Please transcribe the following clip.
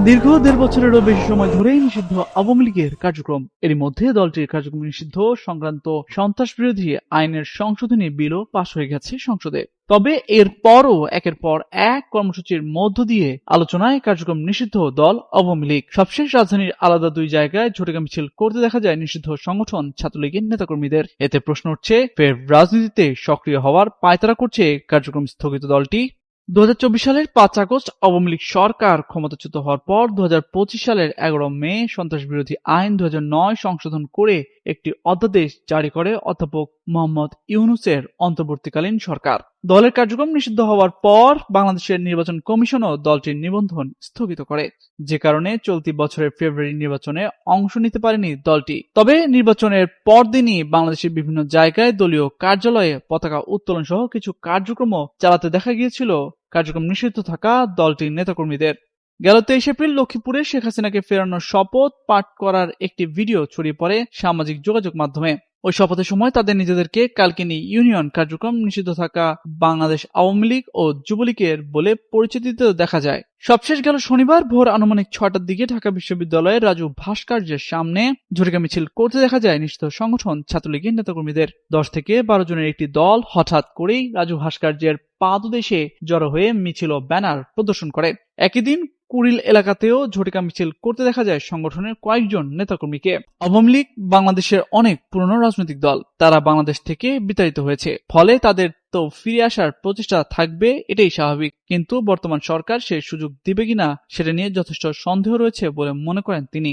দীর্ঘ ১.৫ বছরেরও বেশি সময় ধরেই নিষিদ্ধ আওয়ামী লীগের কার্যক্রম। এরই মধ্যে দলটির কার্যক্রম নিষিদ্ধ সংক্রান্ত সন্ত্রাসবিরোধী আইনের সংশোধনী বিলও পাশ হয়ে গেছে সংসদে। তবে এরপরও একের পর এক কর্মসূচির মধ্য দিয়ে আলোচনায় কার্যক্রম নিষিদ্ধ দল আওয়ামী লীগ। সবশেষ রাজধানীর আলাদা দুই জায়গায় ঝটিকা মিছিল করতে দেখা যায় নিষিদ্ধ সংগঠন ছাত্রলীগের নেতাকর্মীদের। এতে প্রশ্ন উঠছে, ফের রাজনীতিতে সক্রিয় হওয়ার পায়তারা করছে কার্যক্রম স্থগিত দলটি। ২০২৪ সালের ৫ আগস্ট আওয়ামী লীগ সরকার ক্ষমতাচ্যুত হওয়ার পর ২০২৫ সালের ১১ মে সন্ত্রাসবিরোধী আইন ২০০৯ সংশোধন করে একটি অধ্যাদেশ জারি করে অধ্যাপক মোহাম্মদ ইউনূসের অন্তর্বর্তীকালীন সরকার। দলের কার্যক্রম নিষিদ্ধ হওয়ার পর বাংলাদেশের নির্বাচন কমিশনও দলটির নিবন্ধন স্থগিত করে, যে কারণে চলতি বছরের ফেব্রুয়ারি নির্বাচনে অংশ নিতে পারেনি দলটি। তবে নির্বাচনের পরদিনই বাংলাদেশের বিভিন্ন জায়গায় দলীয় কার্যালয়ে পতাকা উত্তোলন সহ কিছু কার্যক্রমও চালাতে দেখা গিয়েছিল কার্যক্রম নিষিদ্ধ থাকা দলটির নেতাকর্মীদের। গেল ২৩ এপ্রিল লক্ষ্মীপুরে শেখ হাসিনাকে ফেরানোর শপথ পাঠ করার একটি ভিডিও ছড়িয়ে পড়ে সামাজিক যোগাযোগ মাধ্যমে। ওই শপথের সময় তাদের নিজেদেরকে কালকিনি ইউনিয়ন কার্যক্রম নিষিদ্ধ থাকা বাংলাদেশ আওয়ামী লীগ ও যুবলীগের বলে পরিচিতি দিতে দেখা যায়। সবশেষ গেল শনিবার ভোর আনুমানিক ৬টার দিকে ঢাকা বিশ্ববিদ্যালয়ের রাজু ভাস্কর্যের সামনে ঝটিকা মিছিল করতে দেখা যায় নিষিদ্ধ সংগঠন ছাত্রলীগের নেতাকর্মীদের। ১০ থেকে ১২ জনের একটি দল হঠাৎ করেই রাজু ভাস্কর্যের পাদদেশে জড়ো হয়ে মিছিল ও ব্যানার প্রদর্শন করে। একই দিন কুড়িল এলাকাতেও ঝটিকা মিছিল করতে দেখা যায় সংগঠনের কয়েকজন নেতাকর্মীকে। আওয়ামী লীগ বাংলাদেশের অনেক পুরনো রাজনৈতিক দল, তারা বাংলাদেশ থেকে বিতাড়িত হয়েছে, ফলে তাদের তো ফিরে আসার প্রচেষ্টা থাকবে, এটাই স্বাভাবিক। কিন্তু বর্তমান সরকার সেই সুযোগ দিবে কিনা সেটা নিয়ে যথেষ্ট সন্দেহ রয়েছে বলে মনে করেন তিনি।